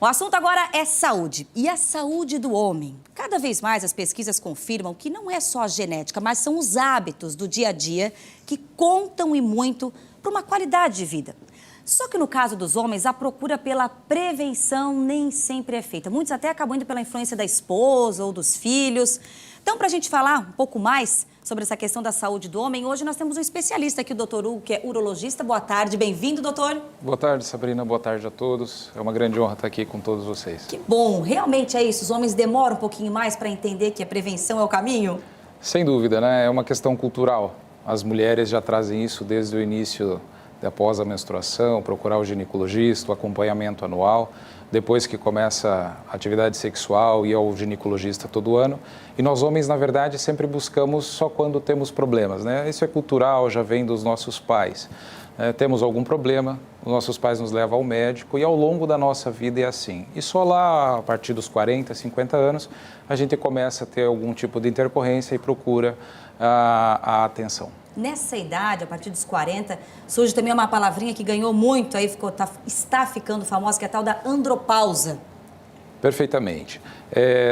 O assunto agora é saúde e a saúde do homem. Cada vez mais as pesquisas confirmam que não é só a genética, mas são os hábitos do dia a dia que contam e muito para uma qualidade de vida. Só que no caso dos homens, a procura pela prevenção nem sempre é feita. Muitos até acabam indo pela influência da esposa ou dos filhos. Então, para a gente falar um pouco mais sobre essa questão da saúde do homem, hoje nós temos um especialista aqui, o doutor Hugo, que é urologista. Boa tarde, bem-vindo, doutor. Boa tarde, Sabrina. Boa tarde a todos. É uma grande honra estar aqui com todos vocês. Que bom, realmente é isso. Os homens demoram um pouquinho mais para entender que a prevenção é o caminho? Sem dúvida, né? É uma questão cultural. As mulheres já trazem isso desde o início, após a menstruação, procurar o ginecologista, o acompanhamento anual, depois que começa a atividade sexual, ir ao ginecologista todo ano. E nós homens, na verdade, sempre buscamos só quando temos problemas, né? Isso é cultural, já vem dos nossos pais. Temos algum problema, os nossos pais nos levam ao médico e ao longo da nossa vida é assim. E só lá, a partir dos 40, 50 anos, a gente começa a ter algum tipo de intercorrência e procura a atenção. Nessa idade, a partir dos 40, surge também uma palavrinha que ganhou muito, aí está ficando famosa, que é a tal da andropausa. Perfeitamente.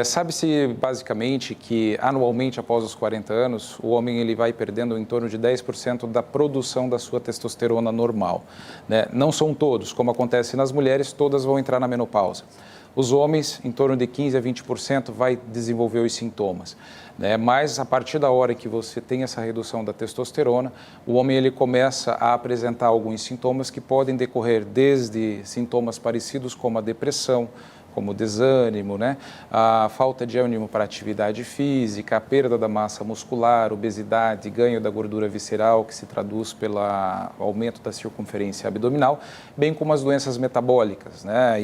Sabe-se basicamente que anualmente após os 40 anos, o homem ele vai perdendo em torno de 10% da produção da sua testosterona normal, né? Não são todos, como acontece nas mulheres, todas vão entrar na menopausa. Os homens, em torno de 15% a 20% vai desenvolver os sintomas, né? Mas a partir da hora que você tem essa redução da testosterona, o homem ele começa a apresentar alguns sintomas que podem decorrer desde sintomas parecidos como a depressão, como desânimo, né? A falta de ânimo para atividade física, a perda da massa muscular, obesidade, ganho da gordura visceral, que se traduz pelo aumento da circunferência abdominal, bem como as doenças metabólicas, né?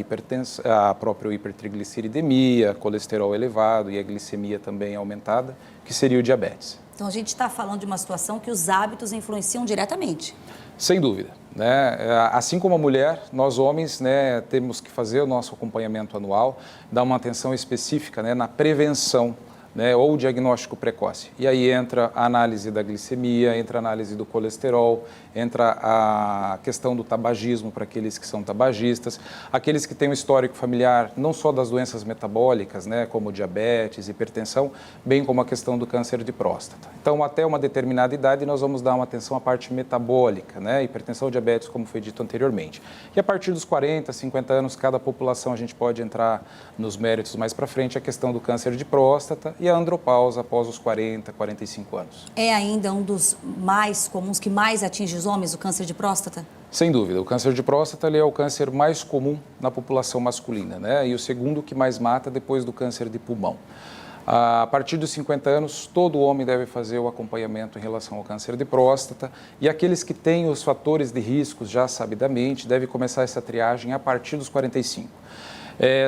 A própria hipertrigliceridemia, colesterol elevado e a glicemia também aumentada, que seria o diabetes. Então, a gente está falando de uma situação que os hábitos influenciam diretamente. Sem dúvida, né? Assim como a mulher, nós homens, né, temos que fazer o nosso acompanhamento anual, dar uma atenção específica, né, na prevenção, né, ou diagnóstico precoce. E aí entra a análise da glicemia, entra a análise do colesterol, entra a questão do tabagismo para aqueles que são tabagistas, aqueles que têm um histórico familiar não só das doenças metabólicas, né, como diabetes, hipertensão, bem como a questão do câncer de próstata. Então, até uma determinada idade, nós vamos dar uma atenção à parte metabólica, né, hipertensão, diabetes, como foi dito anteriormente. E a partir dos 40, 50 anos, cada população a gente pode entrar nos méritos mais para frente, a questão do câncer de próstata e a andropausa após os 40, 45 anos. É ainda um dos mais comuns, que mais atinge os homens, o câncer de próstata? Sem dúvida, o câncer de próstata ele é o câncer mais comum na população masculina, né? E o segundo que mais mata depois do câncer de pulmão. A partir dos 50 anos, todo homem deve fazer o acompanhamento em relação ao câncer de próstata e aqueles que têm os fatores de riscos já sabidamente devem começar essa triagem a partir dos 45.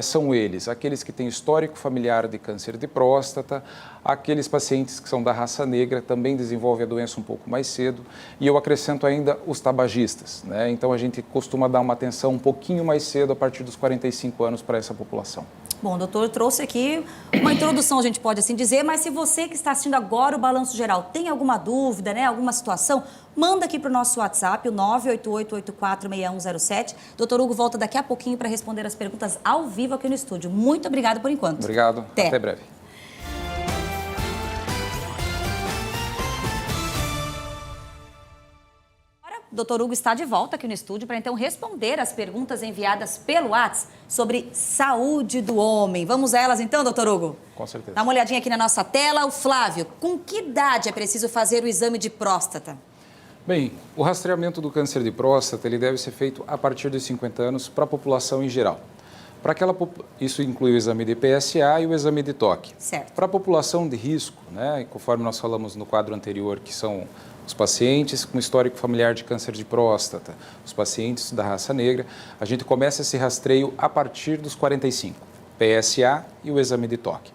São eles, aqueles que têm histórico familiar de câncer de próstata, aqueles pacientes que são da raça negra também desenvolvem a doença um pouco mais cedo e eu acrescento ainda os tabagistas, né? Então a gente costuma dar uma atenção um pouquinho mais cedo a partir dos 45 anos para essa população. Bom, o doutor trouxe aqui uma introdução, a gente pode assim dizer, mas se você que está assistindo agora o Balanço Geral tem alguma dúvida, né, alguma situação, manda aqui para o nosso WhatsApp, o 988-846107. Doutor Hugo volta daqui a pouquinho para responder as perguntas ao vivo aqui no estúdio. Muito obrigada por enquanto. Obrigado, até breve. O doutor Hugo está de volta aqui no estúdio para então responder as perguntas enviadas pelo WhatsApp sobre saúde do homem. Vamos a elas então, doutor Hugo? Com certeza. Dá uma olhadinha aqui na nossa tela. O Flávio, com que idade é preciso fazer o exame de próstata? Bem, o rastreamento do câncer de próstata ele deve ser feito a partir dos 50 anos para a população em geral. Isso inclui o exame de PSA e o exame de toque. Certo. Para a população de risco, né, conforme nós falamos no quadro anterior, que são os pacientes com histórico familiar de câncer de próstata, os pacientes da raça negra, a gente começa esse rastreio a partir dos 45, PSA e o exame de toque.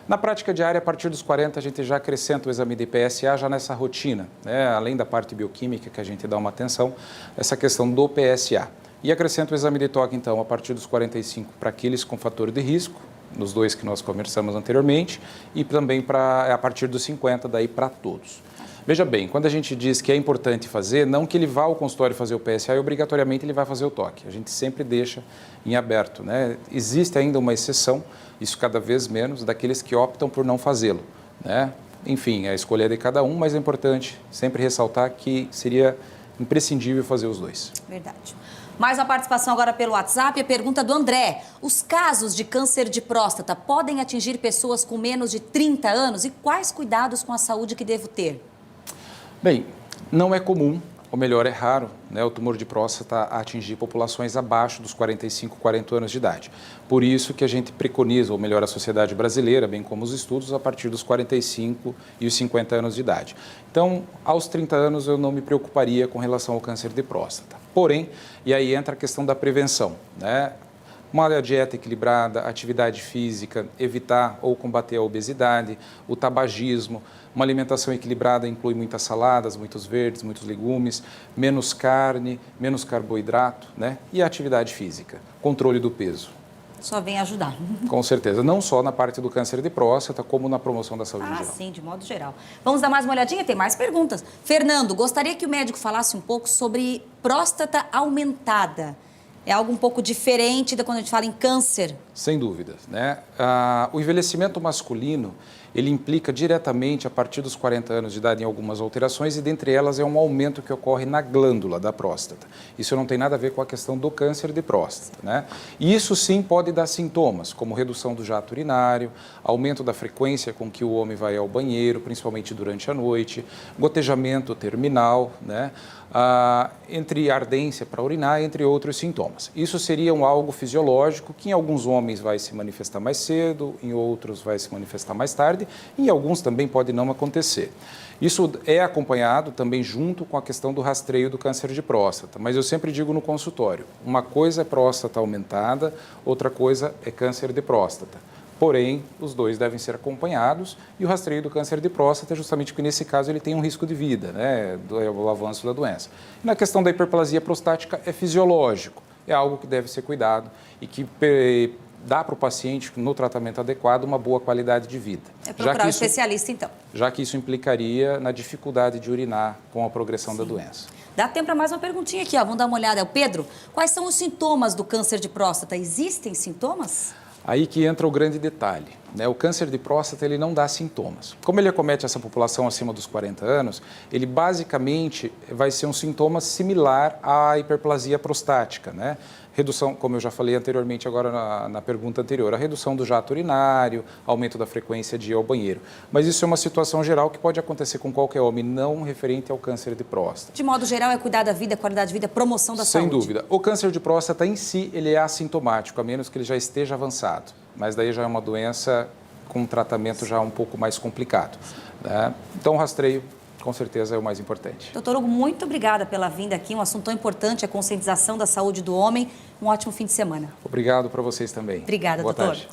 Na prática diária, a partir dos 40, a gente já acrescenta o exame de PSA já nessa rotina, né, além da parte bioquímica que a gente dá uma atenção, essa questão do PSA. E acrescenta o exame de toque, então, a partir dos 45 para aqueles com fator de risco, nos dois que nós conversamos anteriormente, e também a partir dos 50, daí para todos. Veja bem, quando a gente diz que é importante fazer, não que ele vá ao consultório fazer o PSA e obrigatoriamente ele vai fazer o toque. A gente sempre deixa em aberto, né? Existe ainda uma exceção, isso cada vez menos, daqueles que optam por não fazê-lo, né? Enfim, a escolha é de cada um, mas é importante sempre ressaltar que seria imprescindível fazer os dois. Verdade. Mais uma participação agora pelo WhatsApp, a pergunta do André. Os casos de câncer de próstata podem atingir pessoas com menos de 30 anos e quais cuidados com a saúde que devo ter? Bem, não é comum, ou melhor, é raro, né, o tumor de próstata atingir populações abaixo dos 45, 40 anos de idade. Por isso que a gente preconiza, ou melhor, a sociedade brasileira, bem como os estudos, a partir dos 45 e os 50 anos de idade. Então, aos 30 anos eu não me preocuparia com relação ao câncer de próstata. Porém, e aí entra a questão da prevenção, né? Uma dieta equilibrada, atividade física, evitar ou combater a obesidade, o tabagismo, uma alimentação equilibrada inclui muitas saladas, muitos verdes, muitos legumes, menos carne, menos carboidrato, né? E a atividade física, controle do peso. Só vem ajudar. Com certeza, não só na parte do câncer de próstata, como na promoção da saúde em geral. Sim, de modo geral. Vamos dar mais uma olhadinha? Tem mais perguntas. Fernando, gostaria que o médico falasse um pouco sobre próstata aumentada. É algo um pouco diferente da quando a gente fala em câncer. Sem dúvidas, né? O envelhecimento masculino, ele implica diretamente a partir dos 40 anos de idade em algumas alterações e dentre elas é um aumento que ocorre na glândula da próstata. Isso não tem nada a ver com a questão do câncer de próstata, né? E isso sim pode dar sintomas, como redução do jato urinário, aumento da frequência com que o homem vai ao banheiro, principalmente durante a noite, gotejamento terminal, né? Entre ardência para urinar, entre outros sintomas. Isso seria algo fisiológico que em alguns homens vai se manifestar mais cedo, em outros vai se manifestar mais tarde, e em alguns também pode não acontecer. Isso é acompanhado também junto com a questão do rastreio do câncer de próstata, mas eu sempre digo no consultório, uma coisa é próstata aumentada, outra coisa é câncer de próstata. Porém, os dois devem ser acompanhados e o rastreio do câncer de próstata é justamente porque, nesse caso, ele tem um risco de vida, né, do avanço da doença. E na questão da hiperplasia prostática, é fisiológico, é algo que deve ser cuidado e que dá para o paciente, no tratamento adequado, uma boa qualidade de vida. É procurar um especialista, então. Já que isso implicaria na dificuldade de urinar com a progressão da doença. Dá tempo para mais uma perguntinha aqui, ó. Vamos dar uma olhada. Pedro, quais são os sintomas do câncer de próstata? Existem sintomas? Aí que entra o grande detalhe, né? O câncer de próstata ele não dá sintomas. Como ele acomete essa população acima dos 40 anos, ele basicamente vai ser um sintoma similar à hiperplasia prostática, né? Redução, como eu já falei anteriormente agora na pergunta anterior, a redução do jato urinário, aumento da frequência de ir ao banheiro. Mas isso é uma situação geral que pode acontecer com qualquer homem, não referente ao câncer de próstata. De modo geral, é cuidar da vida, qualidade de vida, promoção da saúde. Sem dúvida. O câncer de próstata em si, ele é assintomático, a menos que ele já esteja avançado. Mas daí já é uma doença com um tratamento já um pouco mais complicado, né? Então, o rastreio, com certeza, é o mais importante. Doutor Hugo, muito obrigada pela vinda aqui. Um assunto tão importante, a conscientização da saúde do homem. Um ótimo fim de semana. Obrigado para vocês também. Obrigada, Boa doutor. Tarde.